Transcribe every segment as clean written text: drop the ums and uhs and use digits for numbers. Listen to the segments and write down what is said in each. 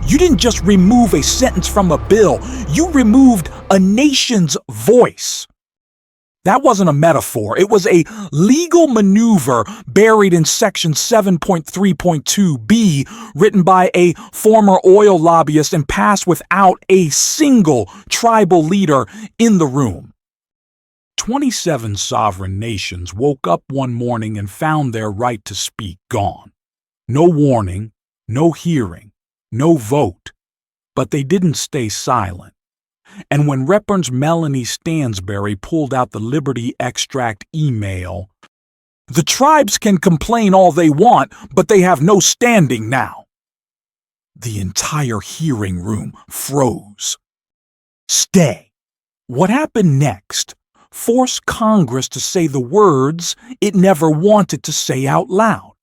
You didn't just remove a sentence from a bill, you removed a nation's voice. That wasn't a metaphor. It was a legal maneuver buried in Section 7.3.2b, written by a former oil lobbyist and passed without a single tribal leader in the room. 27 sovereign nations woke up one morning and found their right to speak gone. No warning, no hearing, no vote. But they didn't stay silent. And when Reverend Melanie Stansbury pulled out the Liberty Extract email, the tribes can complain all they want, but they have no standing now. The entire hearing room froze. Stay. What happened next forced Congress to say the words it never wanted to say out loud.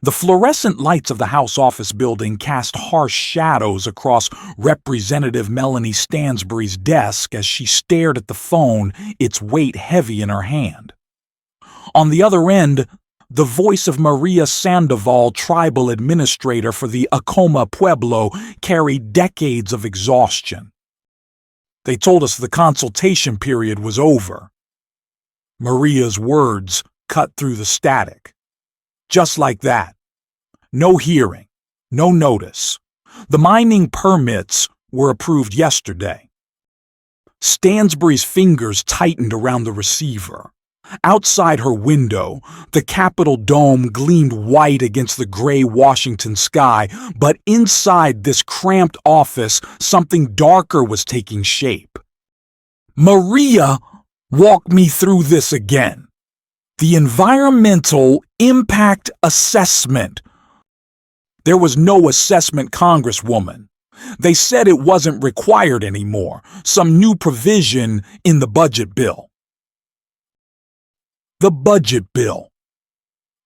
The fluorescent lights of the House Office building cast harsh shadows across Representative Melanie Stansbury's desk as she stared at the phone, its weight heavy in her hand. On the other end, the voice of Maria Sandoval, tribal administrator for the Acoma Pueblo, carried decades of exhaustion. They told us the consultation period was over. Maria's words cut through the static. Just like that. No hearing, no notice. The mining permits were approved yesterday. Stansbury's fingers tightened around the receiver. Outside her window, the Capitol dome gleamed white against the gray Washington sky, but inside this cramped office, something darker was taking shape. Maria walked me through this again. The environmental impact assessment. There was no assessment, Congresswoman. They said it wasn't required anymore, some new provision in the budget bill. The budget bill.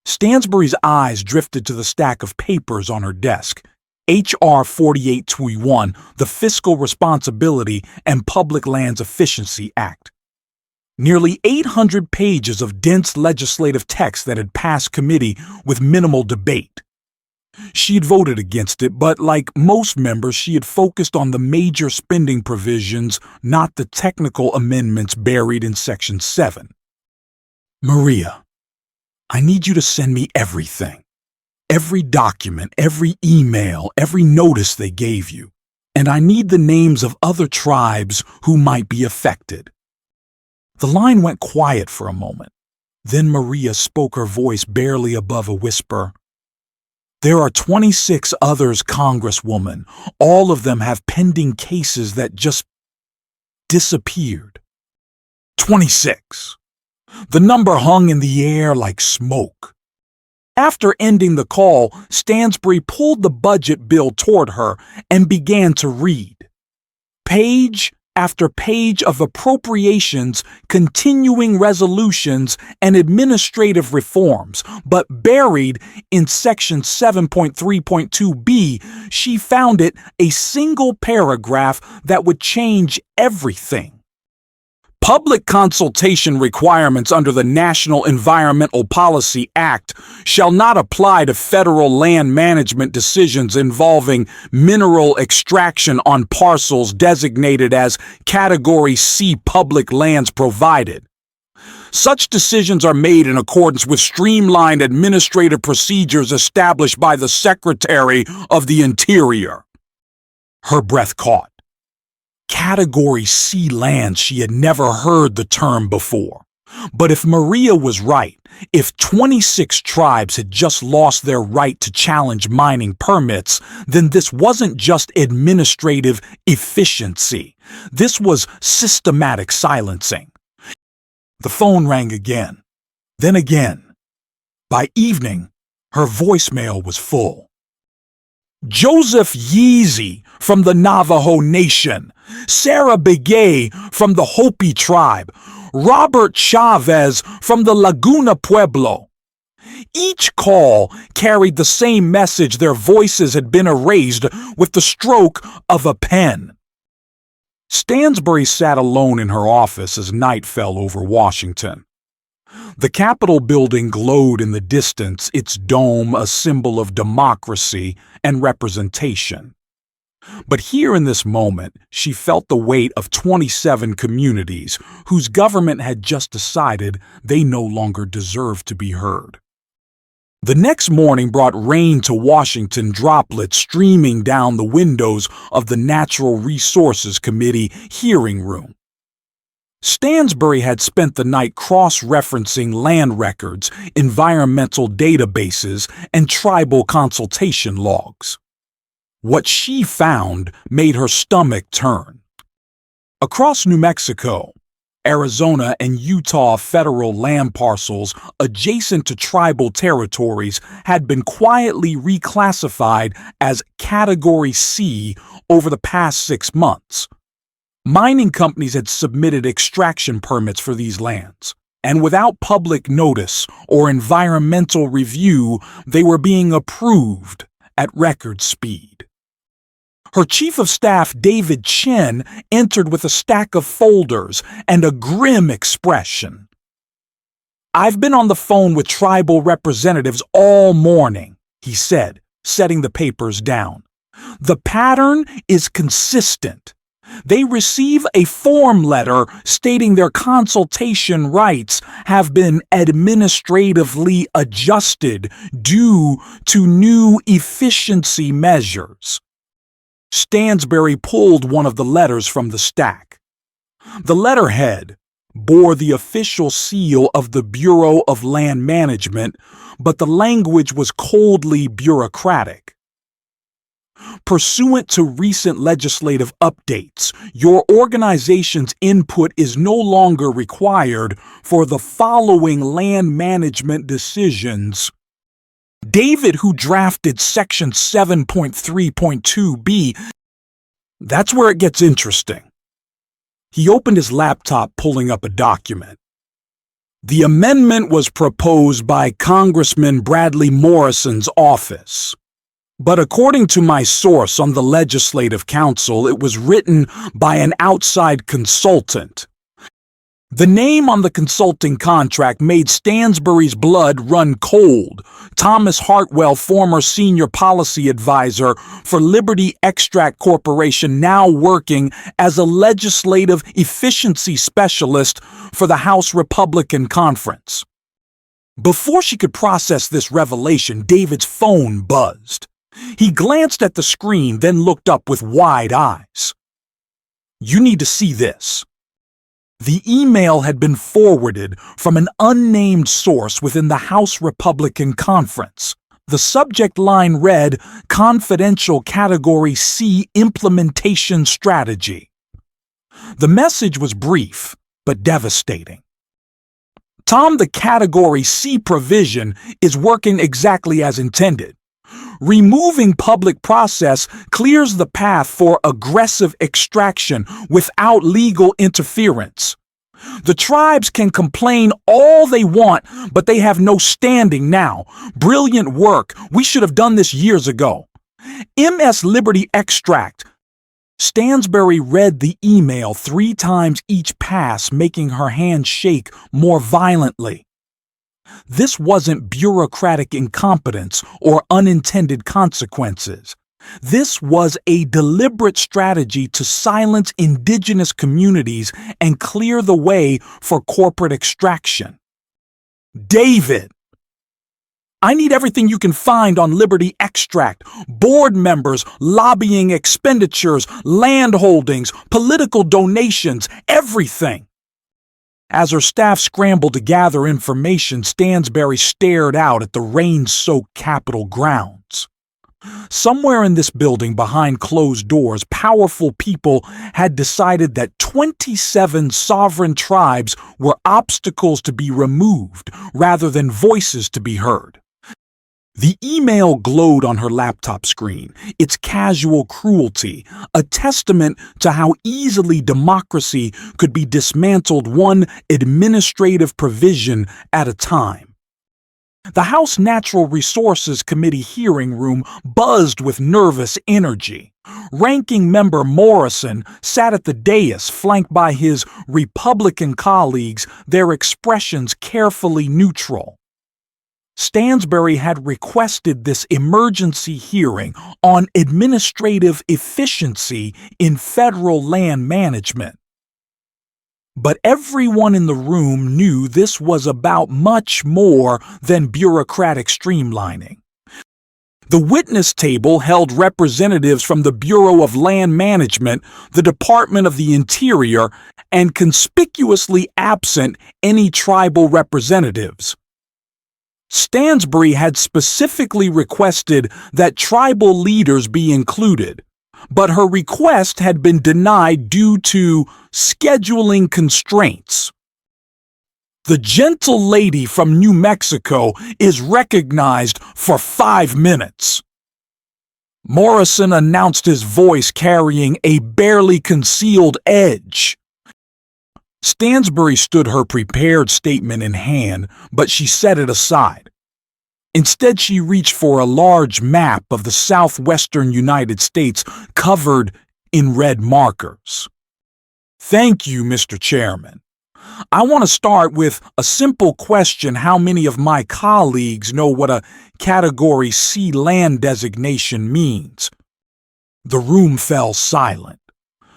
Stansbury's eyes drifted to the stack of papers on her desk. H.R. 4821, the Fiscal Responsibility and Public Lands Efficiency Act. Nearly 800 pages of dense legislative text that had passed committee with minimal debate. She had voted against it, but like most members, she had focused on the major spending provisions, not the technical amendments buried in Section 7. Maria, I need you to send me everything. Every document, every email, every notice they gave you. And I need the names of other tribes who might be affected. The line went quiet for a moment. Then Maria spoke, her voice barely above a whisper. There are 26 others, Congresswoman. All of them have pending cases that just disappeared. 26. The number hung in the air like smoke. After ending the call, Stansbury pulled the budget bill toward her and began to read. Page after page of appropriations, continuing resolutions, and administrative reforms, but buried in Section 7.3.2b, she found it a single paragraph that would change everything. Public consultation requirements under the National Environmental Policy Act shall not apply to federal land management decisions involving mineral extraction on parcels designated as Category C public lands provided. Such decisions are made in accordance with streamlined administrative procedures established by the Secretary of the Interior. Her breath caught. Category C lands, she had never heard the term before. But if Maria was right, if 26 tribes had just lost their right to challenge mining permits, then this wasn't just administrative efficiency. This was systematic silencing. The phone rang again, then again. By evening, her voicemail was full. Joseph Yeezy from the Navajo Nation, Sarah Begay from the Hopi tribe, Robert Chavez from the Laguna Pueblo. Each call carried the same message. Their voices had been erased with the stroke of a pen. Stansbury sat alone in her office as night fell over Washington. The Capitol building glowed in the distance, its dome a symbol of democracy and representation. But here in this moment, she felt the weight of 27 communities whose government had just decided they no longer deserved to be heard. The next morning brought rain to Washington, droplets streaming down the windows of the Natural Resources Committee hearing room. Stansbury had spent the night cross-referencing land records, environmental databases, and tribal consultation logs. What she found made her stomach turn. Across New Mexico, Arizona, and Utah, federal land parcels adjacent to tribal territories had been quietly reclassified as Category C over the past 6 months. Mining companies had submitted extraction permits for these lands, and without public notice or environmental review, they were being approved at record speed. Her chief of staff, David Chen, entered with a stack of folders and a grim expression. "I've been on the phone with tribal representatives all morning," he said, setting the papers down. "The pattern is consistent. They receive a form letter stating their consultation rights have been administratively adjusted due to new efficiency measures." Stansbury pulled one of the letters from the stack. The letterhead bore the official seal of the Bureau of Land Management, but the language was coldly bureaucratic. "Pursuant to recent legislative updates, your organization's input is no longer required for the following land management decisions." David, who drafted Section 7.3.2b, that's where it gets interesting. He opened his laptop, pulling up a document. The amendment was proposed by Congressman Bradley Morrison's office. But according to my source on the Legislative Council, it was written by an outside consultant. The name on the consulting contract made Stansbury's blood run cold. Thomas Hartwell, former senior policy advisor for Liberty Extract Corporation, now working as a legislative efficiency specialist for the House Republican Conference. Before she could process this revelation, David's phone buzzed. He glanced at the screen, then looked up with wide eyes. "You need to see this." The email had been forwarded from an unnamed source within the House Republican Conference. The subject line read, "Confidential Category C Implementation Strategy." The message was brief, but devastating. "Tom, the Category C provision is working exactly as intended. Removing public process clears the path for aggressive extraction without legal interference. The tribes can complain all they want, but they have no standing now. Brilliant work. We should have done this years ago. MS Liberty Extract." Stansbury read the email 3 times each pass, making her hand shake more violently. This wasn't bureaucratic incompetence or unintended consequences. This was a deliberate strategy to silence indigenous communities and clear the way for corporate extraction. "David, I need everything you can find on Liberty Extract, board members, lobbying expenditures, land holdings, political donations, everything." As her staff scrambled to gather information, Stansbury stared out at the rain-soaked Capitol grounds. Somewhere in this building, behind closed doors, powerful people had decided that 27 sovereign tribes were obstacles to be removed rather than voices to be heard. The email glowed on her laptop screen, its casual cruelty, a testament to how easily democracy could be dismantled one administrative provision at a time. The House Natural Resources Committee hearing room buzzed with nervous energy. Ranking Member Morrison sat at the dais, flanked by his Republican colleagues, their expressions carefully neutral. Stansbury had requested this emergency hearing on administrative efficiency in federal land management. But everyone in the room knew this was about much more than bureaucratic streamlining. The witness table held representatives from the Bureau of Land Management, the Department of the Interior, and conspicuously absent any tribal representatives. Stansbury had specifically requested that tribal leaders be included, but her request had been denied due to scheduling constraints. The gentle lady from New Mexico is recognized for 5 minutes. Morrison announced, his voice carrying a barely concealed edge. Stansbury stood her prepared statement in hand, but she set it aside. Instead, she reached for a large map of the southwestern United States covered in red markers. Thank you, Mr. Chairman. I want to start with a simple question: how many of my colleagues know what a Category C land designation means? The room fell silent.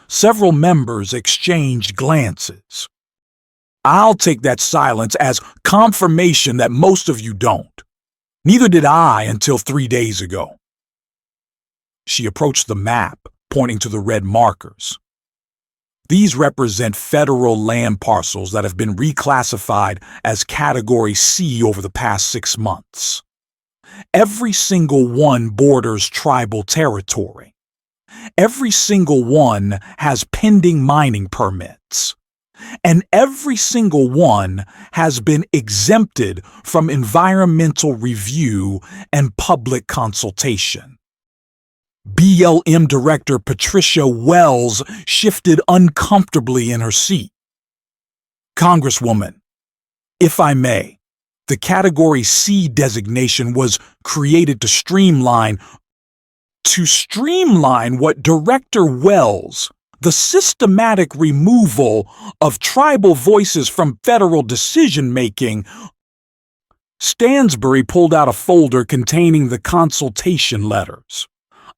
Several members exchanged glances. I'll take that silence as confirmation that most of you don't. Neither did I until 3 days ago. She approached the map, pointing to the red markers. These represent federal land parcels that have been reclassified as Category C over the past 6 months. Every single one borders tribal territory. Every single one has pending mining permits. And every single one has been exempted from environmental review and public consultation. BLM Director Patricia Wells shifted uncomfortably in her seat. Congresswoman, if I may, the Category C designation was created to streamline what Director Wells, the systematic removal of tribal voices from federal decision-making. Stansbury pulled out a folder containing the consultation letters.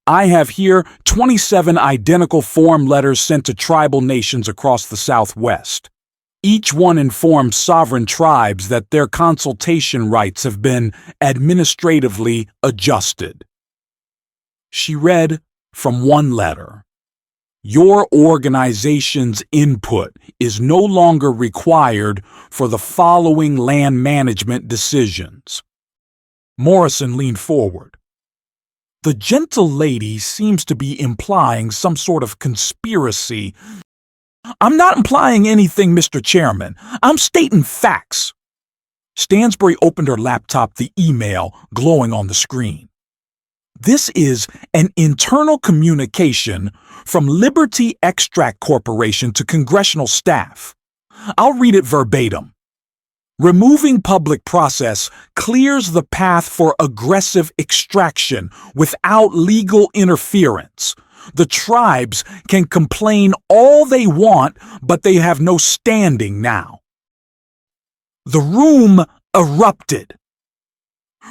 I have here 27 identical form letters sent to tribal nations across the Southwest. Each one informs sovereign tribes that their consultation rights have been administratively adjusted. She read from one letter. Your organization's input is no longer required for the following land management decisions. Morrison leaned forward. The gentle lady seems to be implying some sort of conspiracy. I'm not implying anything, Mr. Chairman. I'm stating facts. Stansbury opened her laptop, the email glowing on the screen. This is an internal communication from Liberty Extract Corporation to congressional staff. I'll read it verbatim. Removing public process clears the path for aggressive extraction without legal interference. The tribes can complain all they want, but they have no standing now. The room erupted.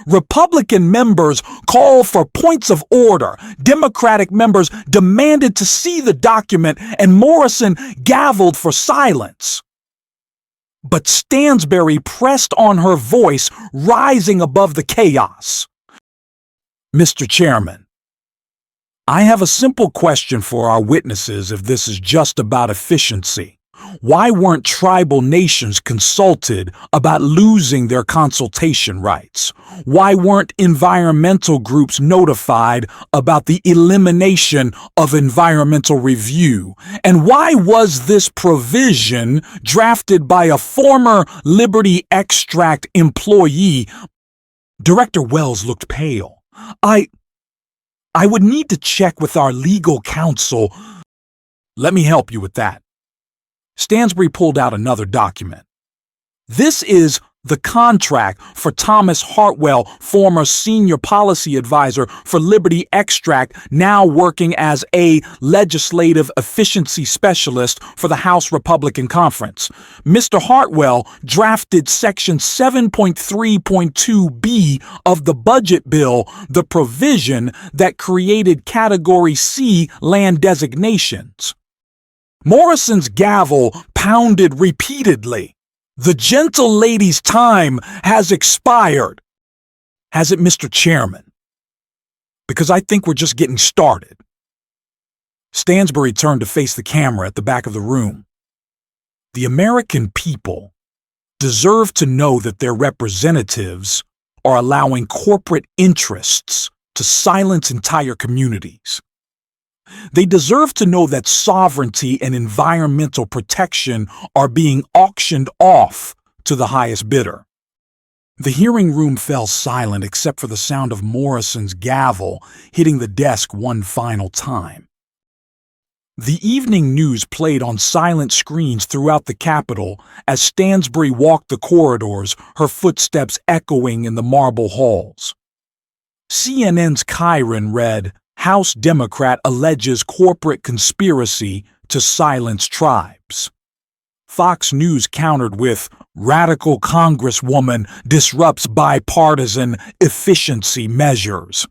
Republican members called for points of order. Democratic members demanded to see the document, and Morrison gavelled for silence. But Stansbury pressed on, her voice rising above the chaos. Mr. Chairman, I have a simple question for our witnesses if this is just about efficiency. Why weren't tribal nations consulted about losing their consultation rights? Why weren't environmental groups notified about the elimination of environmental review? And why was this provision drafted by a former Liberty Extract employee? Director Wells looked pale. I would need to check with our legal counsel. Let me help you with that. Stansbury pulled out another document. This is The contract for Thomas Hartwell, former senior policy advisor for Liberty Extract, now working as a legislative efficiency specialist for the House Republican Conference. Mr. Hartwell drafted Section 7.3.2b of the budget bill, the provision that created Category C land designations. Morrison's gavel pounded repeatedly. The gentle lady's time has expired. Has it, Mr. Chairman? Because I think we're just getting started. Stansbury turned to face the camera at the back of the room. The American people deserve to know that their representatives are allowing corporate interests to silence entire communities. They deserve to know that sovereignty and environmental protection are being auctioned off to the highest bidder. The hearing room fell silent except for the sound of Morrison's gavel hitting the desk one final time. The evening news played on silent screens throughout the Capitol as Stansbury walked the corridors, her footsteps echoing in the marble halls. CNN's Kyron read, House Democrat alleges corporate conspiracy to silence tribes. Fox News countered with, Radical Congresswoman disrupts bipartisan efficiency measures.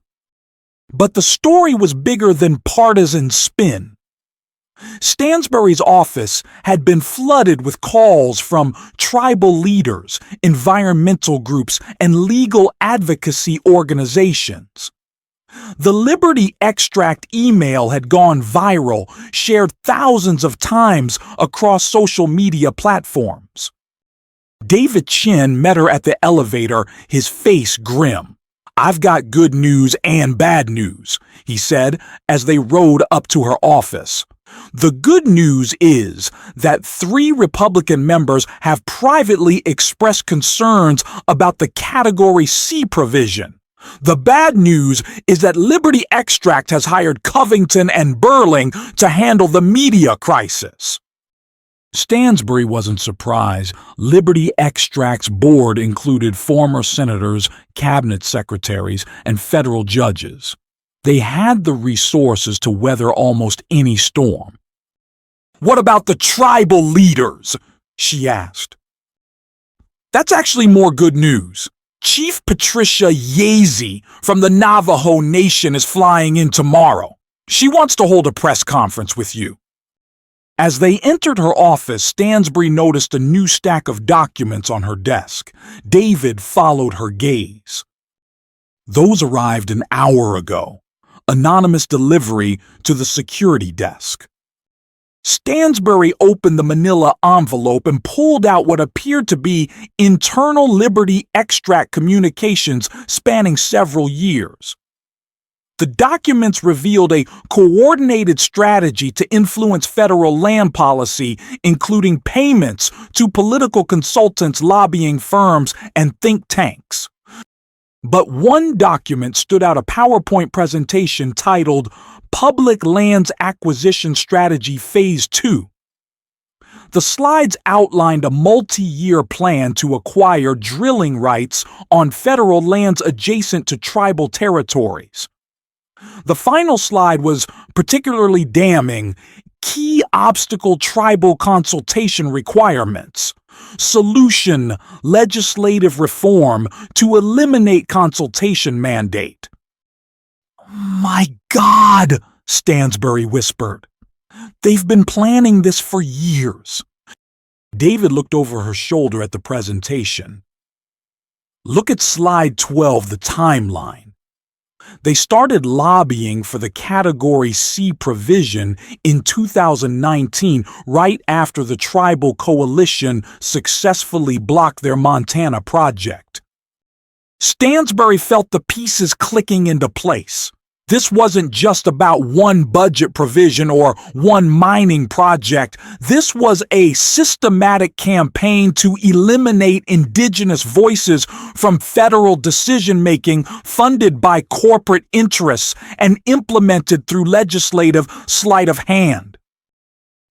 But the story was bigger than partisan spin. Stansbury's office had been flooded with calls from tribal leaders, environmental groups, and legal advocacy organizations. The Liberty Extract email had gone viral, shared thousands of times across social media platforms. David Chin met her at the elevator, his face grim. I've got good news and bad news, he said as they rode up to her office. The good news is that 3 Republican members have privately expressed concerns about the Category C provision. The bad news is that Liberty Extract has hired Covington and Burling to handle the media crisis. Stansbury wasn't surprised. Liberty Extract's board included former senators, cabinet secretaries, and federal judges. They had the resources to weather almost any storm. What about the tribal leaders? She asked. That's actually more good news. Chief Patricia Yazy from the Navajo Nation is flying in tomorrow. She wants to hold a press conference with you. As they entered her office, Stansbury noticed a new stack of documents on her desk. David followed her gaze. Those arrived an hour ago. Anonymous delivery to the security desk. Stansbury opened the manila envelope and pulled out what appeared to be internal Liberty Extract communications spanning several years. The documents revealed a coordinated strategy to influence federal land policy, including payments to political consultants, lobbying firms, and think tanks. But one document stood out, a PowerPoint presentation titled Public Lands Acquisition Strategy Phase 2. The slides outlined a multi-year plan to acquire drilling rights on federal lands adjacent to tribal territories. The final slide was particularly damning. Key obstacle tribal consultation requirements. Solution: legislative reform to eliminate consultation mandate. My God, Stansbury whispered. They've been planning this for years. David looked over her shoulder at the presentation. Look at slide 12, the timeline. They started lobbying for the Category C provision in 2019, right after the tribal coalition successfully blocked their Montana project. Stansbury felt the pieces clicking into place. This wasn't just about one budget provision or one mining project. This was a systematic campaign to eliminate indigenous voices from federal decision-making funded by corporate interests and implemented through legislative sleight of hand.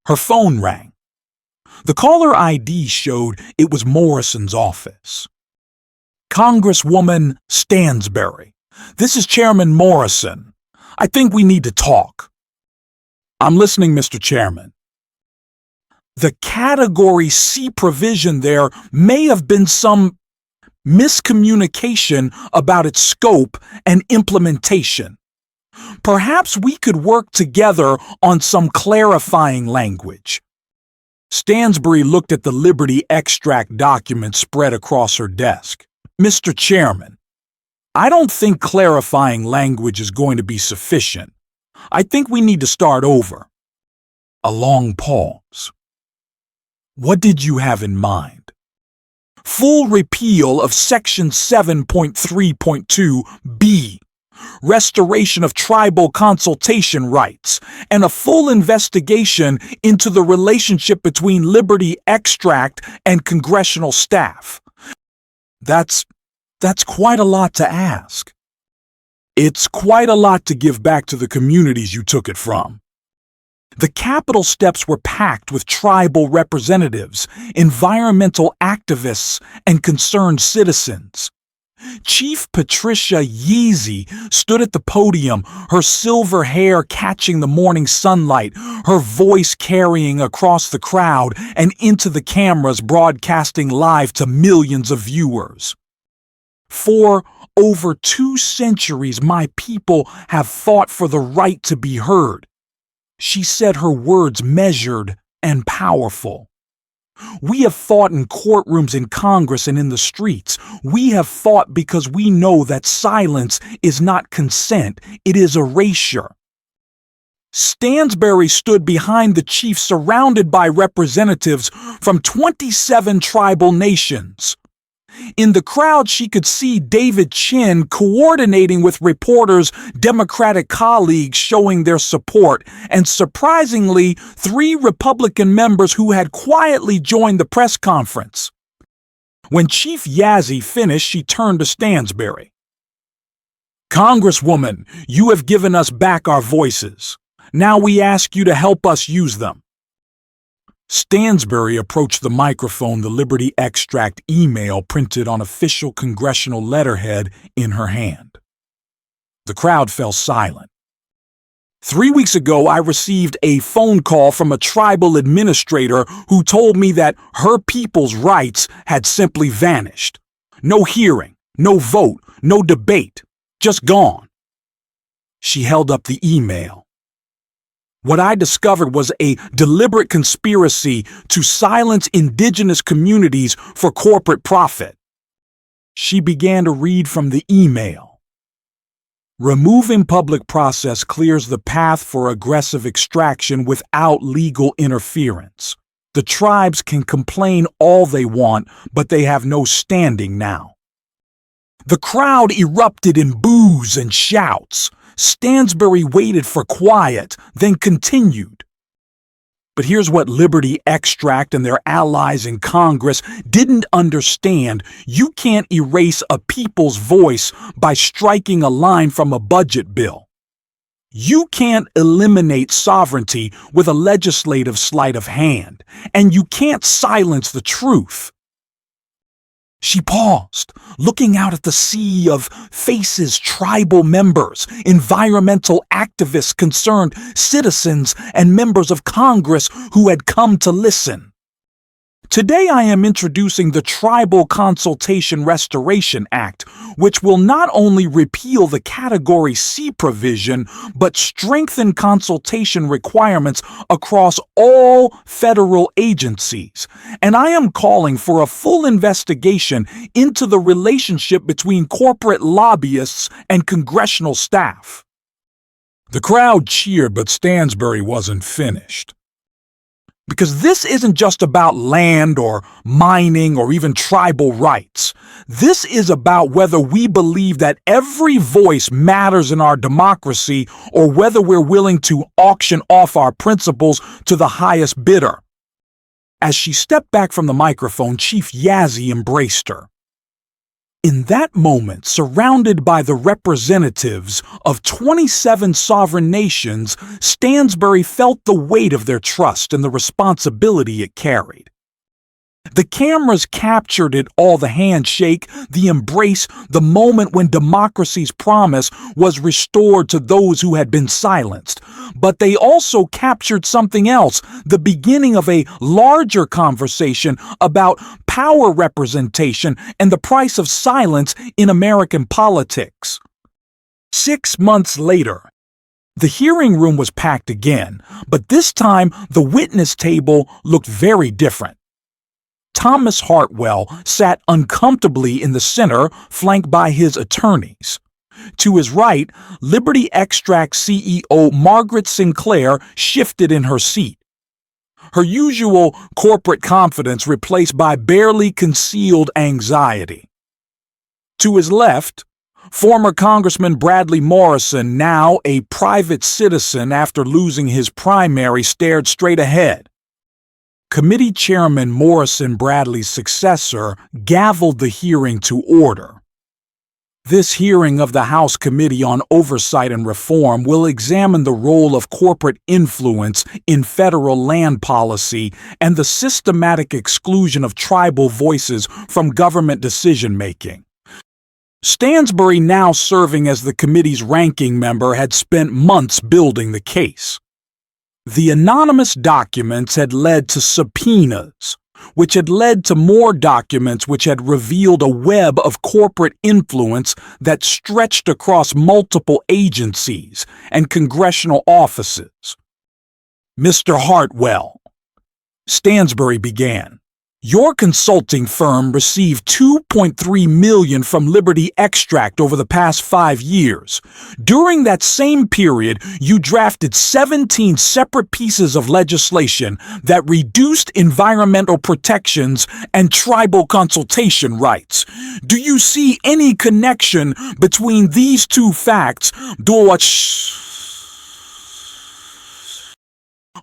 Her phone rang. The caller ID showed it was Morrison's office. Congresswoman Stansbury, this is Chairman Morrison. I think we need to talk. I'm listening, Mr. Chairman. The Category C provision there may have been some miscommunication about its scope and implementation. Perhaps we could work together on some clarifying language. Stansbury looked at the Liberty extract document spread across her desk. Mr. Chairman, I don't think clarifying language is going to be sufficient. I think we need to start over. A long pause. What did you have in mind? Full repeal of Section 7.3.2b, restoration of tribal consultation rights, and a full investigation into the relationship between Liberty Extract and congressional staff. That's quite a lot to ask. It's quite a lot to give back to the communities you took it from. The Capitol steps were packed with tribal representatives, environmental activists, and concerned citizens. Chief Patricia Yeezy stood at the podium, her silver hair catching the morning sunlight, her voice carrying across the crowd and into the cameras broadcasting live to millions of viewers. For over 2 centuries, my people have fought for the right to be heard. She said, her words measured and powerful. We have fought in courtrooms in Congress and in the streets. We have fought because we know that silence is not consent, it is erasure. Stansbury stood behind the chief, surrounded by representatives from 27 tribal nations. In the crowd, she could see David Chin coordinating with reporters, Democratic colleagues showing their support, and surprisingly, 3 Republican members who had quietly joined the press conference. When Chief Yazzie finished, she turned to Stansbury. Congresswoman, you have given us back our voices. Now we ask you to help us use them. Stansbury approached the microphone, the Liberty Extract email printed on official congressional letterhead in her hand. The crowd fell silent. 3 weeks ago, I received a phone call from a tribal administrator who told me that her people's rights had simply vanished. No hearing, no vote, no debate, just gone. She held up the email. What I discovered was a deliberate conspiracy to silence indigenous communities for corporate profit. She began to read from the email. Removing public process clears the path for aggressive extraction without legal interference. The tribes can complain all they want, but they have no standing now. The crowd erupted in boos and shouts. Stansbury waited for quiet, then continued. But here's what Liberty Extract and their allies in Congress didn't understand. You can't erase a people's voice by striking a line from a budget bill. You can't eliminate sovereignty with a legislative sleight of hand, and you can't silence the truth. She paused, looking out at the sea of faces, tribal members, environmental activists, concerned citizens, and members of Congress who had come to listen. Today I am introducing the Tribal Consultation Restoration Act, which will not only repeal the Category C provision, but strengthen consultation requirements across all federal agencies. And I am calling for a full investigation into the relationship between corporate lobbyists and congressional staff. The crowd cheered, but Stansbury wasn't finished. Because this isn't just about land or mining or even tribal rights. This is about whether we believe that every voice matters in our democracy or whether we're willing to auction off our principles to the highest bidder. As she stepped back from the microphone, Chief Yazzie embraced her. In that moment, surrounded by the representatives of 27 sovereign nations, Stansbury felt the weight of their trust and the responsibility it carried. The cameras captured it all: the handshake, the embrace, the moment when democracy's promise was restored to those who had been silenced. But they also captured something else: the beginning of a larger conversation about power representation and the price of silence in American politics. 6 months later, the hearing room was packed again, but this time the witness table looked very different. Thomas Hartwell sat uncomfortably in the center, flanked by his attorneys. To his right, Liberty Extract CEO Margaret Sinclair shifted in her seat, her usual corporate confidence replaced by barely concealed anxiety. To his left, former Congressman Bradley Morrison, now a private citizen after losing his primary, stared straight ahead. Committee Chairman Morrison, Bradley's successor, gavelled the hearing to order. This hearing of the House Committee on Oversight and Reform will examine the role of corporate influence in federal land policy and the systematic exclusion of tribal voices from government decision-making. Stansbury, now serving as the committee's ranking member, had spent months building the case. The anonymous documents had led to subpoenas, which had led to more documents which had revealed a web of corporate influence that stretched across multiple agencies and congressional offices. "Mr. Hartwell," Stansbury began, "your consulting firm received $2.3 million from Liberty Extract over the past 5 years. During that same period, you drafted 17 separate pieces of legislation that reduced environmental protections and tribal consultation rights. Do you see any connection between these two facts?"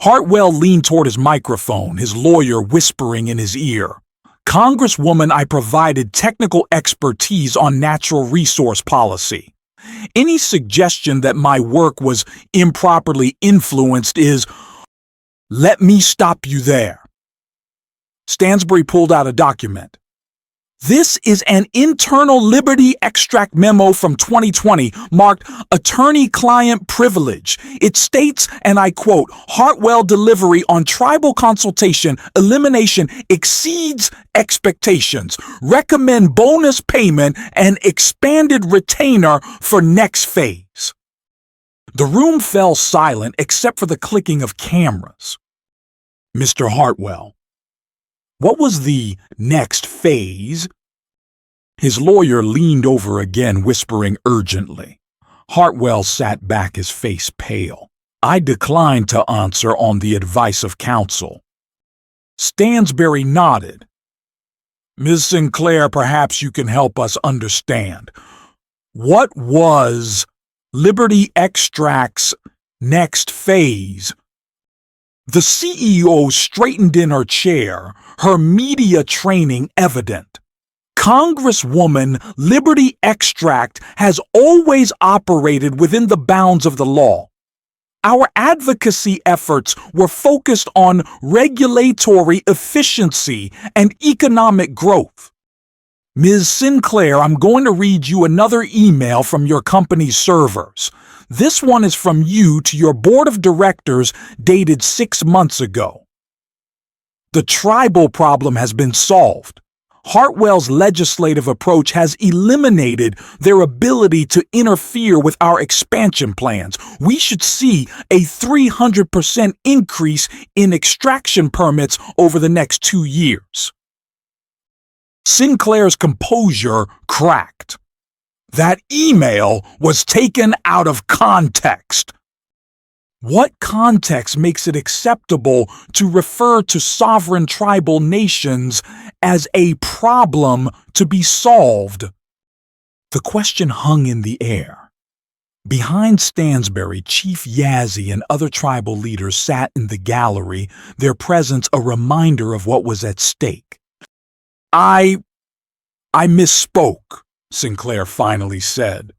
Hartwell leaned toward his microphone, his lawyer whispering in his ear. "Congresswoman, I provided technical expertise on natural resource policy. Any suggestion that my work was improperly influenced is—" "Let me stop you there." Stansbury pulled out a document. "This is an internal Liberty Extract memo from 2020 marked attorney-client privilege. It states, and I quote, 'Hartwell delivery on tribal consultation elimination exceeds expectations. Recommend bonus payment and expanded retainer for next phase.'" The room fell silent except for the clicking of cameras. "Mr. Hartwell, what was the next phase?" His lawyer leaned over again, whispering urgently. Hartwell sat back, his face pale. "I declined to answer on the advice of counsel." Stansbury nodded. "Ms. Sinclair, perhaps you can help us understand. What was Liberty Extract's next phase?" The CEO straightened in her chair, her media training evident. "Congresswoman, Liberty Extract has always operated within the bounds of the law. Our advocacy efforts were focused on regulatory efficiency and economic growth. Ms. Sinclair, I'm going to read you another email from your company's servers. This one is from you to your board of directors, dated 6 months ago. The tribal problem has been solved. Hartwell's legislative approach has eliminated their ability to interfere with our expansion plans. We should see a 300% increase in extraction permits over the next 2 years. Sinclair's composure cracked. That email was taken out of context. What context makes it acceptable to refer to sovereign tribal nations as a problem to be solved? The question hung in the air. Behind Stansbury, Chief Yazzie and other tribal leaders sat in the gallery, their presence a reminder of what was at stake. I misspoke," Sinclair finally said.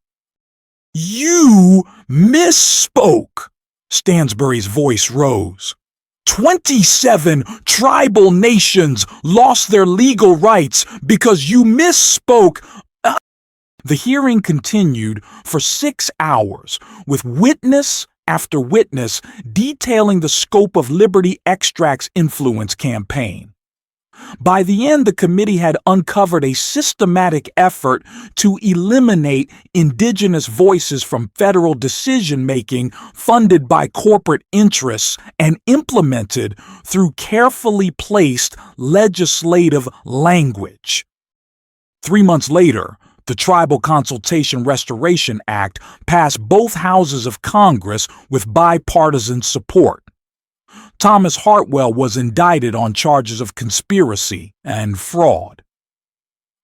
"You misspoke," Stansbury's voice rose. 27 tribal nations lost their legal rights because you misspoke. The hearing continued for 6 hours, with witness after witness detailing the scope of Liberty Extract's influence campaign. By the end, the committee had uncovered a systematic effort to eliminate indigenous voices from federal decision-making funded by corporate interests and implemented through carefully placed legislative language. 3 months later, the Tribal Consultation Restoration Act passed both houses of Congress with bipartisan support. Thomas Hartwell was indicted on charges of conspiracy and fraud.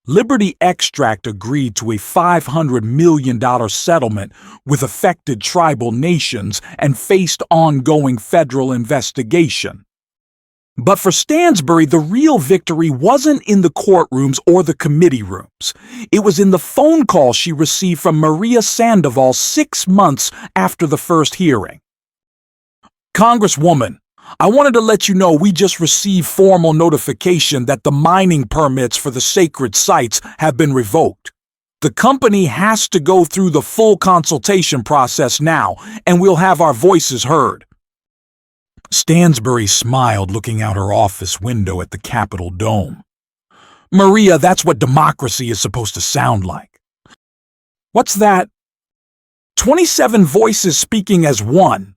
Liberty Extract agreed to a $500 million settlement with affected tribal nations and faced ongoing federal investigation. But for Stansbury, the real victory wasn't in the courtrooms or the committee rooms. It was in the phone call she received from Maria Sandoval 6 months after the first hearing. "Congresswoman, I wanted to let you know we just received formal notification that the mining permits for the sacred sites have been revoked. The company has to go through the full consultation process now, and we'll have our voices heard." Stansbury smiled, looking out her office window at the Capitol dome. "Maria, that's what democracy is supposed to sound like." "What's that?" 27 voices speaking as one.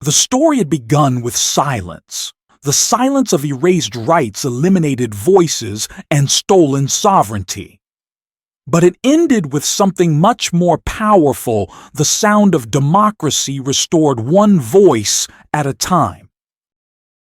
The story had begun with silence. The silence of erased rights, eliminated voices, and stolen sovereignty. But it ended with something much more powerful: the sound of democracy restored one voice at a time.